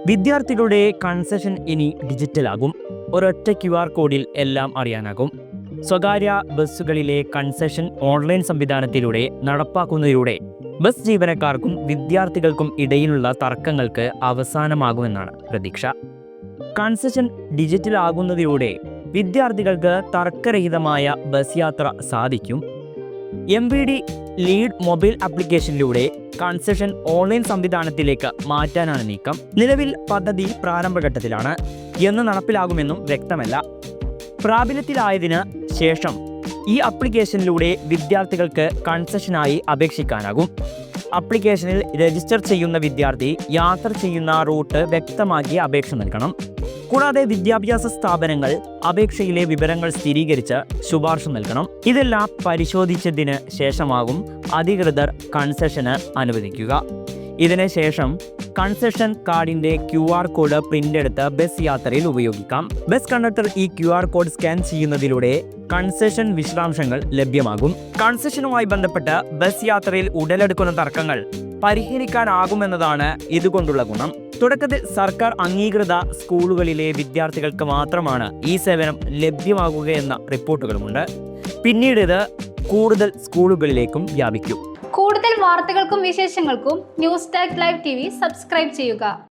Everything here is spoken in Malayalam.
വിദ്യാർത്ഥികളുടെ കൺസെഷൻ ഇനി ഡിജിറ്റലാകും. ഒരൊറ്റ QR കോഡിൽ എല്ലാം അറിയാനാകും. സ്വകാര്യ ബസ്സുകളിലെ കൺസെഷൻ ഓൺലൈൻ സംവിധാനത്തിലൂടെ നടപ്പാക്കുന്നതിലൂടെ ബസ് ജീവനക്കാർക്കും വിദ്യാർത്ഥികൾക്കും ഇടയിലുള്ള തർക്കങ്ങൾക്ക് അവസാനമാകുമെന്നാണ് പ്രതീക്ഷ. കൺസെഷൻ ഡിജിറ്റൽ ആകുന്നതിലൂടെ വിദ്യാർത്ഥികൾക്ക് തർക്കരഹിതമായ ബസ് യാത്ര സാധിക്കും. MVD ലീഡ് മൊബൈൽ ആപ്ലിക്കേഷനിലൂടെ കൺസെഷൻ ഓൺലൈൻ സംവിധാനത്തിലേക്ക് മാറ്റാനാണ് നീക്കം. നിലവിൽ പദ്ധതി പ്രാരംഭഘട്ടത്തിലാണ്. എന്ന് നടപ്പിലാകുമെന്നും വ്യക്തമല്ല. പ്രാബല്യത്തിലായതിന് ശേഷം ഈ ആപ്ലിക്കേഷനിലൂടെ വിദ്യാർത്ഥികൾക്ക് കൺസെഷനായി അപേക്ഷിക്കാനാകും. ആപ്ലിക്കേഷനിൽ രജിസ്റ്റർ ചെയ്യുന്ന വിദ്യാർത്ഥി യാത്ര ചെയ്യുന്ന റൂട്ട് വ്യക്തമാക്കി അപേക്ഷ നൽകണം. കൂടാതെ വിദ്യാഭ്യാസ സ്ഥാപനങ്ങൾ അപേക്ഷയിലെ വിവരങ്ങൾ സ്ഥിരീകരിച്ച് ശുപാർശ നൽകണം. ഇതെല്ലാം പരിശോധിച്ചതിന് ശേഷമാകും അധികൃതർ കൺസെഷന് അനുവദിക്കുക. ഇതിന് ശേഷം കൺസെഷൻ കാർഡിന്റെ QR കോഡ് പ്രിന്റ് എടുത്ത് ബസ് യാത്രയിൽ ഉപയോഗിക്കാം. ബസ് കണ്ടക്ടർ ഈ QR കോഡ് സ്കാൻ ചെയ്യുന്നതിലൂടെ കൺസെഷൻ വിശദാംശങ്ങൾ ലഭ്യമാകും. കൺസെഷനുമായി ബന്ധപ്പെട്ട് ബസ് യാത്രയിൽ ഉടലെടുക്കുന്ന തർക്കങ്ങൾ പരിഹരിക്കാനാകുമെന്നതാണ് ഇതുകൊണ്ടുള്ള ഗുണം. തുടക്കത്തിൽ സർക്കാർ അംഗീകൃത സ്കൂളുകളിലെ വിദ്യാർത്ഥികൾക്ക് മാത്രമാണ് ഈ സേവനം ലഭ്യമാകുകയെന്ന റിപ്പോർട്ടുകളുമുണ്ട്. പിന്നീട് ഇത് കൂടുതൽ സ്കൂളുകളിലേക്കും വ്യാപിക്കും. കൂടുതൽ വാർത്തകൾക്കും വിശേഷങ്ങൾക്കും news tag live TV subscribe ചെയ്യുക.